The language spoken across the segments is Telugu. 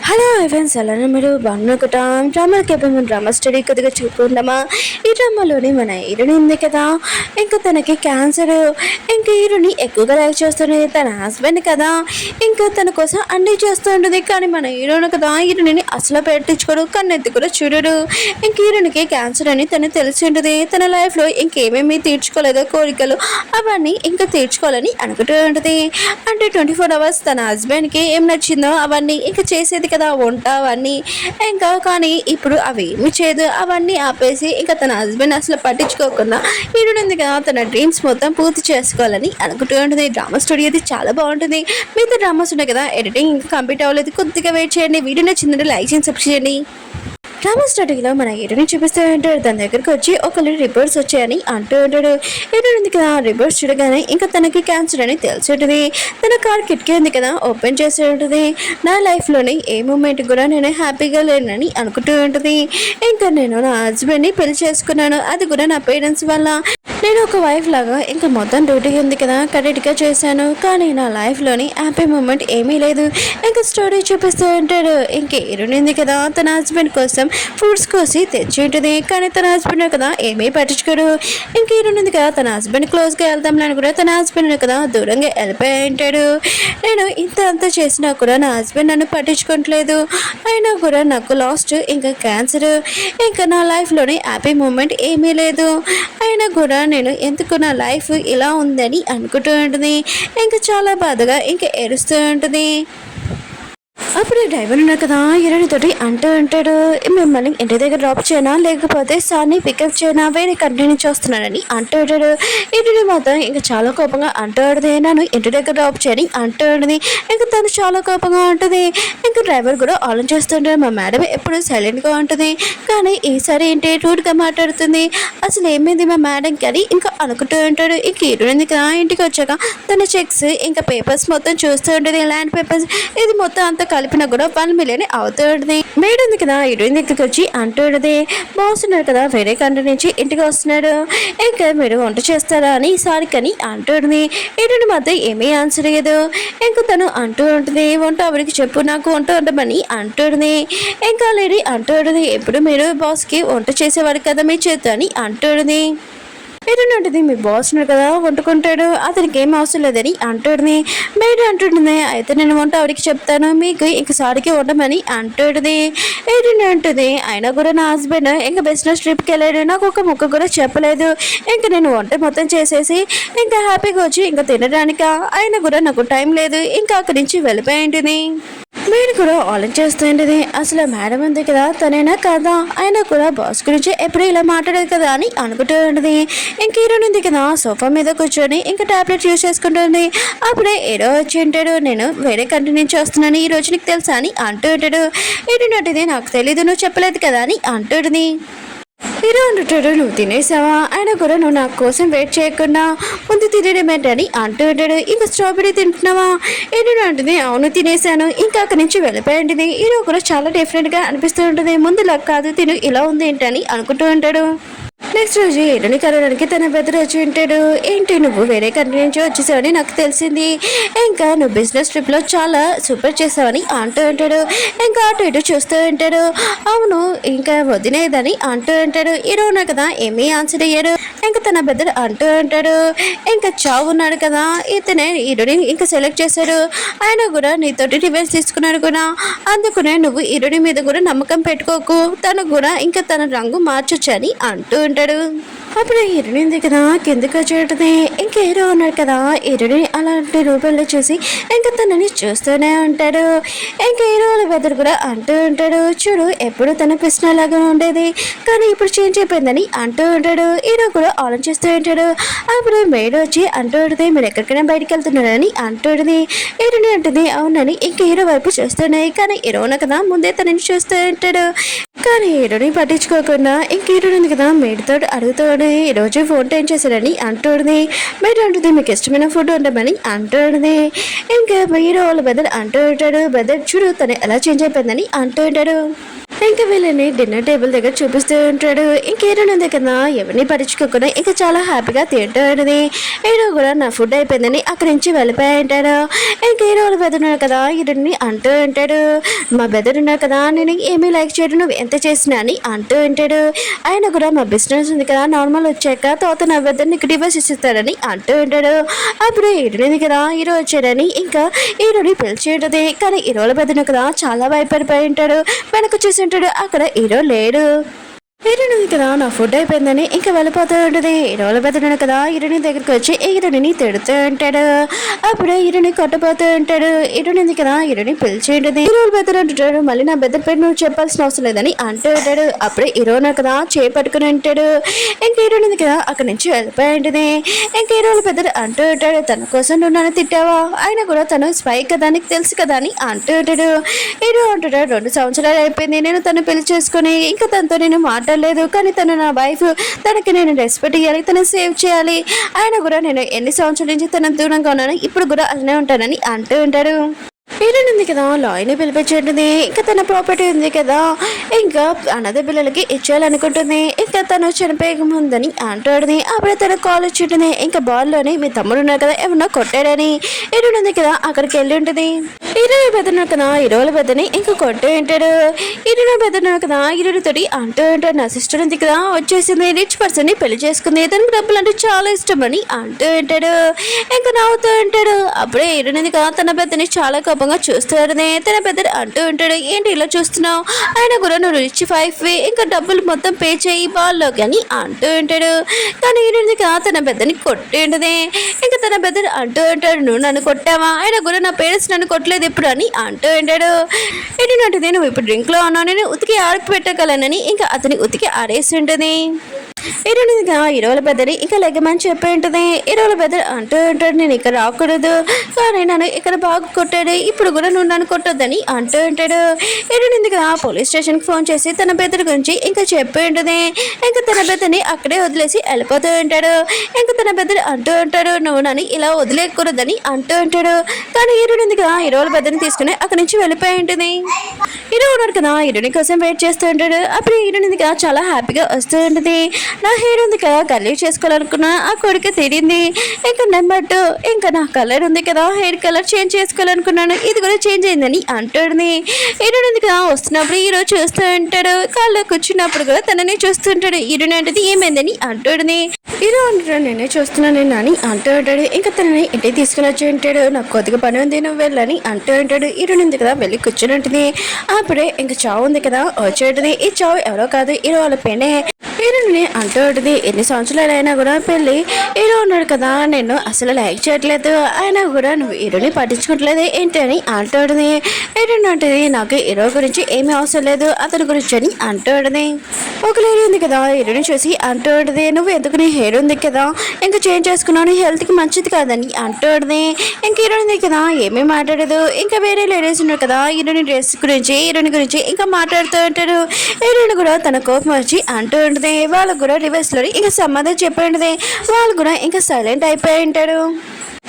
హలో ఫ్రెండ్స్, అలానే మీరు బాగున్నాం. డ్రామాకి మేము డ్రామా స్టడీ కొద్దిగా చూపుకుందామా. ఈ డ్రామాలోని మన హీరోని ఉంది కదా, ఇంకా తనకి క్యాన్సర్. ఇంకా హీరోని ఎక్కువగా లైక్ చేస్తుంది తన హస్బెండ్ కదా, ఇంకా తన కోసం అన్నీ చేస్తూ ఉంటుంది. కానీ మన హీరోని కదా హీరోని అసలు పెట్టించుకోడు, కన్నెత్తి కూడా చూడడు. ఇంక హీరోనికి క్యాన్సర్ అని తను తెలిసి ఉంటుంది. తన లైఫ్లో ఇంకేమేమి తీర్చుకోలేదో కోరికలు అవన్నీ ఇంకా తీర్చుకోవాలని అనుకుంటూ ఉంటుంది. అంటే 24 hours తన హస్బెండ్కి ఏం నచ్చిందో అవన్నీ ఇంకా చేసేది కదా, వంట అవన్నీ. ఇంకా కానీ ఇప్పుడు అవి ఏమి చేయదు, అవన్నీ ఆపేసి ఇంకా తన హస్బెండ్ అసలు పట్టించుకోకుండా హీరోయిన్ ఉంది కదా తన డ్రీమ్స్ మొత్తం పూర్తి చేసుకోవాలని అనుకుంటూ ఉంటుంది. డ్రామా స్టోరీ అయితే చాలా బాగుంటుంది. మిగతా డ్రామాస్ ఉన్నాయి కదా, ఎడిటింగ్ ఇంకా కంప్లీట్ అవ్వలేదు, కొద్దిగా వెయిట్ చేయండి. వీడియో నచ్చిందంటే లైక్ చేయండి, సబ్స్క్రైబ్ చేయండి. డ్రామా స్టార్టింగ్లో మన హీరోని చూపిస్తూ ఉంటాడు. తన దగ్గరకు వచ్చి ఒకళ్ళు రిపోర్ట్స్ వచ్చాయని అంటూ ఉంటాడు. హీరోయిన్ ఉంది కదా రిపోర్ట్స్ చూడగానే ఇంకా తనకి క్యాన్సర్ అని తెలిసి ఉంటుంది. తన కార్ కిటికీ ఉంది కదా ఓపెన్ చేసి ఉంటుంది. నా లైఫ్లోని ఏ మూమెంట్ కూడా నేను హ్యాపీగా లేనని అనుకుంటూ ఉంటుంది. ఇంకా నేను నా హస్బెండ్ని పెళ్లి చేసుకున్నాను, అది కూడా నా పేరెంట్స్ వల్ల. నేను ఒక వైఫ్ లాగా ఇంకా మొత్తం డ్యూటీ ఉంది కదా కరెక్ట్గా చేశాను, కానీ నా లైఫ్లోని హ్యాపీ మూమెంట్ ఏమీ లేదు. ఇంకా స్టోరీ చూపిస్తూ ఉంటాడు. ఇంక హీరోయిన్ ఉంది కదా తన హస్బెండ్ కోసం ఫ్రూట్స్ కోసి తెచ్చి ఉంటుంది. కానీ తన హస్బెండ్ కదా ఏమీ పట్టించుకోడు. ఇంక హీరోయిన్ ఉంది కదా తన హస్బెండ్ క్లోజ్గా వెళ్తాంలని కూడా తన హస్బెండ్ కదా దూరంగా వెళ్ళిపోయి ఉంటాడు. నేను అంతా చేసినా కూడా నా హస్బెండ్ నన్ను పట్టించుకోవట్లేదు, అయినా కూడా నాకు లాస్ట్ ఇంకా క్యాన్సర్. ఇంకా నా లైఫ్లోని హ్యాపీ మూమెంట్ ఏమీ లేదు, అయినా కూడా నేను ఎందుకు నా లైఫ్ ఇలా ఉందని అనుకుంటూ ఉంటుంది. ఇంకా చాలా బాధగా ఇంకా ఏడుస్తూ ఉంటుంది. అప్పుడు డ్రైవర్ ఉన్నారు కదా హీరోయిన్ తోటి అంటూ ఉంటాడు, మిమ్మల్ని ఇంటి దగ్గర డ్రాప్ చేయనా లేకపోతే సార్ని పికప్ చేయనా, వేరే కంట్రీ నుంచి వస్తున్నానని అంటూ ఉంటాడు. ఇంటిని మాత్రం ఇంకా చాలా కోపంగా అంటూ ఉంటుంది, నన్ను ఇంటి దగ్గర డ్రాప్ చేయని అంటూ ఉంటుంది. ఇంకా తను చాలా కోపంగా ఉంటుంది. ఇంకా డ్రైవర్ కూడా ఆలోచిస్తుంటాడు, మా మేడం ఎప్పుడు సైలెంట్గా ఉంటుంది కానీ ఈసారి ఏంటి రూడ్గా మాట్లాడుతుంది, అసలు ఏమైంది మా మేడం అని ఇంకా అనుకుంటూ ఉంటాడు. ఇంక హీరోయిన్ కదా ఇంటికి వచ్చాక తన చెక్స్ ఇంకా పేపర్స్ మొత్తం చూస్తూ ఉంటుంది, ల్యాండ్ పేపర్స్. ఇది మొత్తం అంతా కలిపినా కూడా 1 million అవుతూ ఉంటుంది. మేడ్ ఉంది కదా హీరోయిన్ దగ్గరికి వచ్చి అంటూ ఉంటుంది, బాస్ ఉన్నారు కదా వేరే కంట్రీ నుంచి ఇంటికి వస్తున్నాడు, ఇంకా మీరు వంట చేస్తారా అని ఈసారి కానీ అంటూ ఉంటుంది. హీరోయిన్ మాత్రం ఏమీ ఆన్సర్ అయ్యదు. ఇంకా తను అంటూ ఉంటుంది, వంట ఎవరికి చెప్పు, నాకు వంట వండమని అంటూ ఉంటుంది. ఇంకా లేడీ అంటూ ఉంటుంది, ఎప్పుడు మీరు బాస్కి వంట చేసేవాడు కదా మీ చేత అని అంటూ ఉంటుంది. ఏదన్నది మీ బాస్ ఉన్నాడు కదా వండుకుంటాడు, అతనికి ఏం అవసరం లేదని అంటుంది. మేడ అంటుంది, అయితే నేను వంట ఆవిడికి చెప్తాను, మీకు ఇంక సారికి వండమని అంటుంది. ఏదైనా అంటుంది, అయినా కూడా నా హస్బెండ్ ఇంకా బిజినెస్ ట్రిప్కి వెళ్ళాడు, నాకు ఒక ముక్క కూడా చెప్పలేదు. ఇంకా నేను వంట మొత్తం చేసేసి ఇంకా హ్యాపీగా వచ్చి ఇంకా తినడానిక, అయినా కూడా నాకు టైం లేదు, ఇంకా అక్కడి నుంచి వెళ్ళిపోయి ఉంటుంది. మీరు కూడా ఆలోచిస్తుంటది, అసలు మేడం ఉంది కదా తనేనా కదా, అయినా కూడా బాస్ గురించి ఎప్పుడు ఇలా మాట్లాడదు కదా అని అనుకుంటూ ఉంటుంది. ఇంక హీరోయిన్ ఉంది కదా సోఫా మీద కూర్చొని ఇంకా టాబ్లెట్ యూజ్ చేసుకుంటుంది. అప్పుడే ఏడో వచ్చి ఉంటాడు, నేను వేరే కంట్రీ నుంచి వస్తున్నాను, ఈ రోజు నీకు తెలుసా అని అంటూ ఉంటాడు. ఏంటంటే నాకు తెలీదు, నువ్వు చెప్పలేదు కదా అని అంటుంది. హీరో అంటుంటాడు, నువ్వు తినేసావా, అయినా కూడా నువ్వు నా కోసం వెయిట్ చేయకుండా ముందు తినడం ఏంటని అంటూ ఉంటాడు. ఇంకా స్ట్రాబెరీ తింటున్నావా ఏంటంటే అంటుంది, అవును తినేసాను, ఇంకా అక్కడి నుంచి వెళ్ళిపోయి ఉంటుంది. హీరో కూడా చాలా డిఫరెంట్గా అనిపిస్తూ ఉంటుంది, ముందులా కాదు తిను ఇలా ఉంది ఏంటని అనుకుంటూ ఉంటాడు. నెక్స్ట్ రోజు హీరోని కలవడానికి తన బెదర్ వచ్చి ఉంటాడు. ఏంటి నువ్వు వేరే కంట్రీ నుంచి వచ్చేసావని నాకు తెలిసింది, ఇంకా నువ్వు బిజినెస్ ట్రిప్లో చాలా సూపర్ చేసావని అంటూ ఉంటాడు. ఇంకా అటు ఇటు చూస్తూ ఉంటాడు. అవును ఇంకా వదిలేదని అంటూ ఉంటాడు. హీరో ఉన్నాడు కదా ఏమీ ఆన్సర్ అయ్యాడు. ఇంకా తన బెదర్ అంటూ ఉంటాడు, ఇంకా చావు ఉన్నాడు కదా ఇతనే హీరోని ఇంకా సెలెక్ట్ చేశాడు, ఆయన కూడా నీతోటి రివెంజ్ తీసుకున్నాడు కూడా, అందుకునే నువ్వు హీరోని మీద కూడా నమ్మకం పెట్టుకోకు, తను కూడా ఇంకా తన రంగు మార్చొచ్చని అంటూ ఉంటాడు. అప్పుడు హీరోయిన్ ఉంది కదా కిందకి వచ్చేటది. ఇంకా హీరో ఉన్నాడు కదా హీరోని అలాంటి రూపంలో చూసి ఇంకా తనని చూస్తూనే ఉంటాడు. ఇంకా హీరో బెదర్ కూడా అంటూ ఉంటాడు, చూడు ఎప్పుడు తన కృష్ణ లాగా ఉండేది కానీ ఇప్పుడు చేంజ్ అయిపోయిందని అంటూ ఉంటాడు. హీరో కూడా ఆలోచిస్తూ ఉంటాడు. అప్పుడు మేడ్ వచ్చి అంటూ ఉంటుంది, మీరు ఎక్కడికైనా బయటకు వెళ్తున్నారని అంటూ ఉంటుంది. హీరోని అంటుంది అవునని ఇంకా హీరో వైపు చూస్తున్నాయి, కానీ హీరో ఉన్న కదా ముందే తనని చూస్తూ ఉంటాడు. కానీ హీరోని పట్టించుకోకుండా ఇంక హీరోని ఉంది కదా మేడ్తో అడుగుతాడు, ఈరోజు ఫోన్ టైం చేశాడని అంటుంది. మేడ్ అంటుంది, మీకు ఇష్టమైన ఫుడ్ ఉండమని అంటుంది. ఇంకా హీరో వాళ్ళ బెదర్ అంటూ ఉంటాడు, బెదర్ చూడు తను ఎలా చేంజ్ అయిపోయిందని అంటూ ఉంటాడు. ఇంకా వీళ్ళని డిన్నర్ టేబుల్ దగ్గర చూపిస్తూ ఉంటాడు. ఇంక హీరోయిన్ ఉంది కదా ఎవరిని పరీక్షకోకుండా ఇంకా చాలా హ్యాపీగా తింటూ ఉంటుంది. హీరో కూడా నా ఫుడ్ అయిపోయిందని అక్కడి నుంచి వెళ్ళిపోయి ఉంటాడు. ఇంక హీరో వాళ్ళు బెదరున్నారు కదా హీరోయిన్ని అంటూ ఉంటాడు, మా బెదర్ ఉన్నారు కదా నేను ఏమీ లైక్ చేయడం నువ్వు ఎంత చేసినా అని అంటూ ఉంటాడు. ఆయన కూడా మా బిజినెస్ ఉంది కదా నార్మల్ వచ్చాక తర్వాత నా బెదర్ నీకు డివోర్స్ ఇస్తాడని అంటూ ఉంటాడు. అప్పుడు హీరోయిన్ కదా హీరో వచ్చాడని ఇంకా హీరోని పిలిచి ఉంటుంది. కానీ హీరోల బెదర్ కదా చాలా భయపడిపోయి ఉంటాడు. వెనక్కి చూసి ఉంటాడు, అక్కడ హీరో లేడు. హీరోయిన్ ఉంది కదా నా ఫుడ్ అయిపోయిందని ఇంకా వెళ్ళిపోతూ ఉంటుంది. హీరోల బెదరుడు కదా హీరోయిన్ దగ్గరికి వచ్చి హీరోయిని తిడుతూ ఉంటాడు. అప్పుడే హీరోని కొట్టబోతూ ఉంటాడు. హీరోయిన్ ఉంది కదా హీరోని పిలిచి ఉంటుంది. హీరోల బెదరు అంటుంటాడు, మళ్ళీ నా బెదర్ పేరు నువ్వు చెప్పాల్సిన అవసరం లేదని అంటూ ఉంటాడు. అప్పుడే హీరోని కదా చేపట్టుకుని ఉంటాడు. ఇంకా హీరోయిన్ ఉంది కదా అక్కడి నుంచి వెళ్ళిపోయి ఉంటుంది. ఇంకా హీరోల బెదరు అంటూ ఉంటాడు, తన కోసం నువ్వు నన్ను తిట్టావా, ఆయన కూడా తను స్పై కదా నీకు తెలుసు కదా అని అంటూ ఉంటాడు. హీరో అంటాడు, 2 సంవత్సరాలు అయిపోయింది నేను తను పెళ్లి చేసుకుని, ఇంకా తనతో నేను మాట్లాడలేదు, కానీ తను నా వైఫ్, తనకి నేను రెస్పెక్ట్ ఇవ్వాలి, తను సేవ్ చేయాలి. ఆయన కూడా నేను ఎన్ని సంవత్సరాల నుంచి తన దూరంగా ఉన్నాను, ఇప్పుడు కూడా అలానే ఉంటానని అంటూ ఉంటాడు. హీరోయిన్ ఉంది కదా లాయర్ని పిలిపించుంటుంది. ఇంకా తన ప్రాపర్టీ ఉంది కదా ఇంకా అనాథ పిల్లలకి ఇచ్చేయాలనుకుంటుంది. ఇంకా తను చనిపోయే ముందని అంటాడుని. అప్పుడే తన కాల్ వచ్చి ఉంటుంది, ఇంకా బాల్లోని మీ తమ్ముడు ఉన్నారు కదా ఏమన్నా కొట్టాడని. హీరోయిన్ ఉంది కదా అక్కడికి వెళ్ళి ఉంటుంది. హీరోయిన్ బెదరున్నారు కదా హీరోల బెదని ఇంకా కొట్టే ఉంటాడు. హీరోయిన్ బెదరున్నారు కదా హీరోయిన్ తోటి అంటూ ఉంటాడు, నా సిస్టర్ ఉంది కదా వచ్చేసింది, రిచ్ పర్సన్ ని పెళ్లి చేసుకుంది, తనకి డబ్బులు అంటే చాలా ఇష్టం అని అంటూ ఉంటాడు. ఇంకా నవ్వుతూ ఉంటాడు. అప్పుడే హీరోయిన్ ఉంది కదా తన బెదని చాలా కోపంగా చూస్తాడనే. తన బెదర్ అంటూ ఉంటాడు, ఏంటి ఇలా చూస్తున్నావు, ఆయన కూడా నువ్వు రిచ్ 5 ఇంకా డబ్బులు మొత్తం పే చేయి బాల్లోకి అని అంటూ ఉంటాడు. కానీ హీరోయిన్ కదా తన బెదర్ని కొట్టి ఉంటుంది. ఇంకా తన బెదర్ అంటూ ఉంటాడు, నువ్వు నన్ను కొట్టావా, ఆయన కూడా నా పేరెంట్స్ నన్ను కొట్టలేదు ఇప్పుడు అని అంటూ ఉంటాడు. ఏంటంటే నువ్వు ఇప్పుడు డ్రింక్లో ఉన్నావు, నేను ఉతికి ఆడిపి పెట్టగలనని ఇంకా అతని ఉతికి ఆడేసి ఉంటుంది. హీరోయిన్ హీరోల బెదరి ఇంకా లెగ్గమని చెప్పి ఉంటుంది. హీరోల బెదర్ అంటూ ఉంటాడు, నేను ఇక్కడ రాకూడదు, కానీ నన్ను ఇక్కడ బాగా కొట్టాడు, ఇప్పుడు కూడా నువ్వు నన్ను కొట్టొద్దని అంటూ ఉంటాడు. హీరోయిన్ పోలీస్ స్టేషన్కి ఫోన్ చేసి తన బెదర్ గురించి ఇంకా చెప్పి ఉంటుంది. ఇంకా తన బెదర్ని అక్కడే వదిలేసి వెళ్ళిపోతూ ఉంటాడు. ఇంకా తన బెదర్ అంటూ ఉంటాడు, నువ్వు నన్ను ఇలా వదిలేయకూడదని అంటూ ఉంటాడు. కానీ హీరోయిన్ హీరోల బెదర్ని తీసుకుని అక్కడి నుంచి వెళ్ళిపోయి ఉంటుంది. హీరో ఉన్నాడు కదా హీరోయిన్ కోసం వెయిట్ చేస్తూ ఉంటాడు. అప్పుడు హీరోయిన్ చాలా హ్యాపీగా వస్తూ ఉంటుంది. నా హెయిర్ ఉంది కదా కలర్ చేసుకోవాలనుకున్నా ఆ కోరిక తీరింది. ఇంకా నెంబర్ 2 ఇంకా నా కలర్ ఉంది కదా హెయిర్ కలర్ చేంజ్ చేసుకోవాలనుకున్నాను, ఇది కూడా చేంజ్ అయిందని అంటుంది. హీరోయిన్ ఉంది కదా వస్తున్నప్పుడు హీరో చూస్తూ ఉంటాడు, కాళ్ళు కూర్చున్నప్పుడు కూడా తనని చూస్తుంటాడు. హీరోయిన్ అంటే ఏమైందని అంటుంది. హీరో అంటాడు, నేనే చూస్తున్నాను అని అంటూ ఉంటాడు. ఇంకా తనని ఇంటికి తీసుకుని వచ్చి ఉంటాడు. నాకు కొద్దిగా పని ఉంది నువ్వు వెళ్ళని అంటూ ఉంటాడు. హీరోయిన్ ఉంది కదా వెళ్ళి కూర్చుని ఉంటుంది. అప్పుడే ఇంకా చావు ఉంది కదా వచ్చి ఉంటుంది. ఈ చావు ఎవరో కాదు హీరో వాళ్ళ పెనే. హీరోని అంటూ ఉంటుంది, ఎన్ని సంవత్సరాలు అయినా కూడా పెళ్ళి హీరో ఉన్నాడు కదా నేను అసలు లైక్ చేయట్లేదు, అయినా కూడా నువ్వు హీరోని పట్టించుకోవట్లేదు ఏంటి అని అంటూ ఉంటుంది. హీరోయిన్ అంటుంది, నాకు హీరో గురించి ఏమీ అవసరం లేదు అతని గురించి అని అంటూ ఉంటుంది. ఒక హీరో ఉంది కదా హీరోని చూసి అంటూ ఉంటుంది, నువ్వు ఎందుకు నీ హెయిర్ ఉంది కదా ఇంకా చేంజ్ చేసుకున్నావు, హెల్త్కి మంచిది కాదని అంటూ ఉంటుంది. ఇంక హీరోయిన్ ఉంది కదా ఏమీ మాట్లాడదు. ఇంకా వేరే లేడీస్ ఉన్నారు కదా హీరోయిన్ డ్రెస్ గురించి హీరోయిన్ గురించి ఇంకా మాట్లాడుతూ ఉంటారు. హీరోయిన్ కూడా తన కోపం వచ్చి అంటూ ఉంటుంది. వాళ్ళకు కూడా రివర్స్ లో ఇంకా సమాధానం చెప్పండి. వాళ్ళు కూడా ఇంకా సైలెంట్ అయిపోయి ఉంటారు.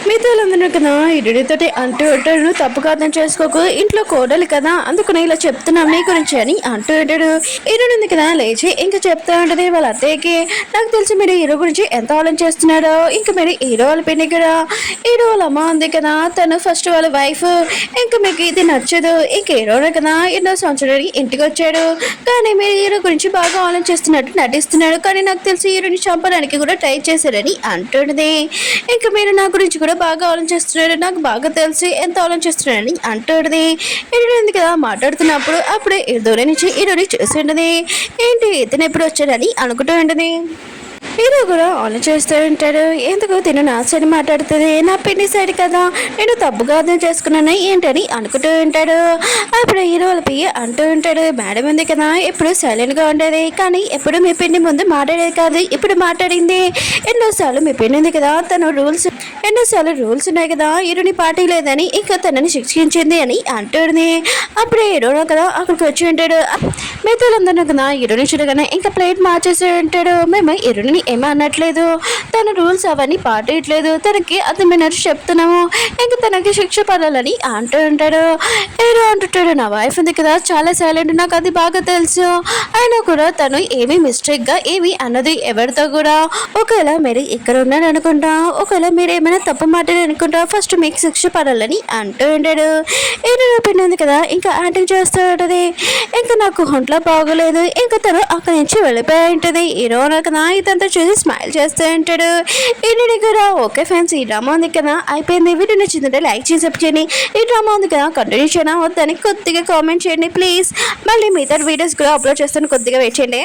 మీతో వాళ్ళందరూ కదా హీరోయిన్తో అంటూ ఉంటాడు, నువ్వు తప్పుగా అర్థం చేసుకోకు, ఇంట్లో కోడలు కదా అందుకని ఇలా చెప్తున్నా మీ గురించి అని అంటూ ఉంటాడు. హీరోయిన్ ఉంది కదా లేచి ఇంకా చెప్తా ఉంటుంది వాళ్ళ అత్తయ్యకి, నాకు తెలిసి మీరు హీరో గురించి ఎంత ఆలోచిస్తున్నారో, ఇంకా మీరు హీరో వాళ్ళ పిన్ని కదా హీరో వాళ్ళ అమ్మ ఉంది కదా తను ఫస్ట్ వాళ్ళ వైఫ్, ఇంకా మీకు ఇది నచ్చదు, ఇంక హీరోనే కదా ఎన్నో సంవత్సరాలకి ఇంటికి వచ్చాడు, కానీ మీరు హీరో గురించి బాగా ఆలోచిస్తున్నట్టు నటిస్తున్నాడు, కానీ నాకు తెలిసి హీరోని చంపడానికి కూడా ట్రై చేశారని అంటుంది. ఇంకా మీరు నా గురించి కూడా బాగా ఆలోచిస్తున్నాడు, నాకు బాగా తెలిసి ఎంత ఆలోచిస్తున్నాడని అంటుంది. హీరోయిన్ కదా మాట్లాడుతున్నప్పుడు అప్పుడే దూరం నుంచి హీరోని చూసి ఉంటుంది. ఏంటి ఇతను ఎప్పుడు వచ్చాడని అనుకుంటూ ఉంటుంది. హీరో కూడా ఆలోచిస్తూ ఉంటాడు, ఎందుకు తిను నా సైడ్ మాట్లాడుతుంది, నా పిన్ని సైడ్ కదా నేను తప్పుగా అర్థం చేసుకున్నాను ఏంటని అనుకుంటూ ఉంటాడు. అప్పుడు హీరో వాళ్ళ పియ్య అంటూ ఉంటాడు, మేడం ఉంది కదా ఎప్పుడు సైలెంట్గా ఉండేది, కానీ ఎప్పుడు మీ పిన్ని ముందు మాట్లాడేది కాదు, ఇప్పుడు మాట్లాడింది. ఎన్నోసార్లు మీ పిన్ని ఉంది కదా తను ఎన్నోసార్లు రూల్స్ ఉన్నాయి కదా హీరోని పార్టీ లేదని ఇంకా తనని శిక్షించింది అని అంటుంది. అప్పుడే హీరో కదా అక్కడికి వచ్చి ఉంటాడు. మిగతాలందరూ కదా హీరోని చూడగానే ఇంకా ప్లేట్ మార్చేసి ఉంటాడు. మేము హీరోని ఏమీ అనట్లేదు, తన రూల్స్ అవన్నీ పాటించట్లేదు, తనకి అర్థమైనట్టు చెప్తున్నాము, ఇంకా తనకి శిక్ష పడాలని అంటూ ఉంటాడు. హీరో అంటుంటాడు, నా వైఫ్ ఉంది కదా చాలా సైలెంట్, నాకు అది బాగా తెలుసు. అయినా కూడా తను ఏమీ మిస్టేక్గా ఏమి అన్నది ఎవరితో కూడా. ఒకవేళ మీరు ఇక్కడ ఉన్నాడు అనుకుంటా, ఒకవేళ మీరు ఏమైనా తప్పు మాట్లాడి అనుకుంటా, ఫస్ట్ మీకు శిక్ష పడాలని అంటూ ఉంటాడు. ఈయన పిండి ఉంది కదా ఇంకా యాక్టింగ్ చేస్తూ ఉంటుంది. ఇంకా నాకు ఒంట్లో బాగోలేదు, ఇంకా తను అక్కడి నుంచి వెళ్ళిపోయి ఉంటుంది. హీరో కదా ఇదంతా చూసి స్మైల్ చేస్తూ ఉంటాడు. ఈయనని కూడా ఓకే ఫ్రెండ్స్, ఈ డ్రామా ఉంది కదా అయిపోయింది. వీడియో నచ్చిందంటే లైక్ చేసి సబ్స్క్రైబ్ చేయండి. ఈ డ్రామా ఉంది కదా కంటిన్యూ చేయనా వద్దని కొద్దిగా కామెంట్ చేయండి ప్లీజ్. మళ్ళీ మిగతా వీడియోస్ కూడా అప్లోడ్ చేస్తాను, కొద్దిగా వెయిట్ చేయండి.